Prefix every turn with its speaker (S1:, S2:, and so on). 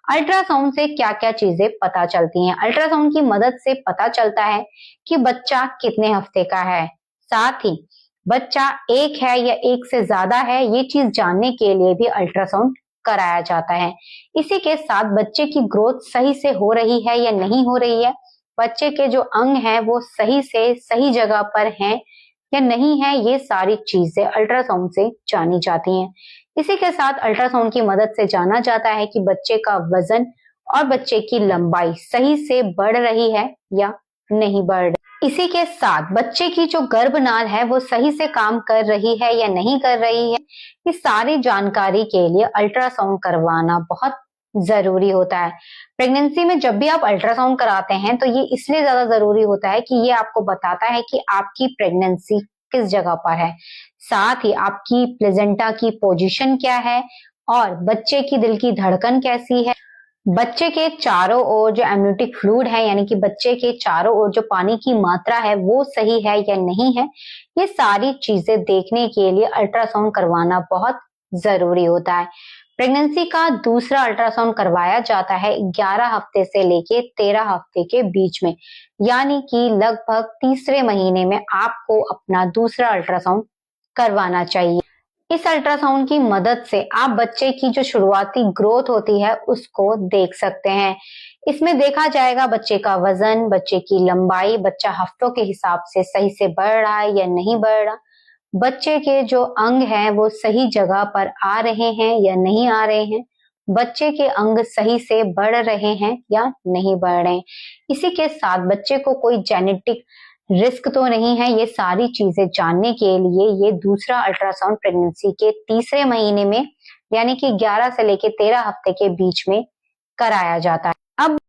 S1: Ultrasound से क्या क्या चीजें पता चलती हैं? अल्ट्रासाउंड की मदद से पता चलता है कि बच्चा कितने हफ्ते का है, साथ ही बच्चा एक है या एक से ज्यादा है, ये चीज जानने के लिए भी अल्ट्रासाउंड कराया जाता है। इसी के साथ बच्चे की ग्रोथ सही से हो रही है या नहीं हो रही है, बच्चे के जो अंग हैं वो सही से सही जगह पर हैं या नहीं है, ये सारी चीजें अल्ट्रासाउंड से जानी जाती हैं। इसी के साथ अल्ट्रासाउंड की मदद से जाना जाता है कि बच्चे का वजन और बच्चे की लंबाई सही से बढ़ रही है या नहीं बढ़ रही। इसी के साथ बच्चे की जो गर्भनाल है वो सही से काम कर रही है या नहीं कर रही है, इस सारी जानकारी के लिए अल्ट्रासाउंड करवाना बहुत जरूरी होता है। प्रेगनेंसी में जब भी आप अल्ट्रासाउंड कराते हैं तो ये इसलिए ज्यादा जरूरी होता है कि ये आपको बताता है कि आपकी प्रेगनेंसी किस जगह पर है, साथ ही आपकी प्लेजेंटा की पोजीशन क्या है और बच्चे की दिल की धड़कन कैसी है, बच्चे के चारों ओर जो एमनियोटिक फ्लूइड है यानी कि बच्चे के चारों ओर जो पानी की मात्रा है वो सही है या नहीं है, ये सारी चीजें देखने के लिए अल्ट्रासाउंड करवाना बहुत जरूरी होता है। प्रेगनेंसी का दूसरा अल्ट्रासाउंड करवाया जाता है 11 हफ्ते से लेके 13 हफ्ते के बीच में, यानी कि लगभग तीसरे महीने में आपको अपना दूसरा अल्ट्रासाउंड करवाना चाहिए। इस अल्ट्रासाउंड की मदद से आप बच्चे की जो शुरुआती ग्रोथ होती है उसको देख सकते हैं। इसमें देखा जाएगा बच्चे का वजन, बच्चे की लंबाई, बच्चा हफ्तों के हिसाब से सही से बढ़ रहा है या नहीं बढ़ रहा, बच्चे के जो अंग हैं वो सही जगह पर आ रहे हैं या नहीं आ रहे हैं, बच्चे के अंग सही से बढ़ रहे हैं या नहीं बढ़ रहे हैं। इसी के साथ बच्चे को कोई जेनेटिक रिस्क तो नहीं है, ये सारी चीजें जानने के लिए ये दूसरा अल्ट्रासाउंड प्रेगनेंसी के तीसरे महीने में यानी कि 11 से लेके 13 हफ्ते के बीच में कराया जाता है। अब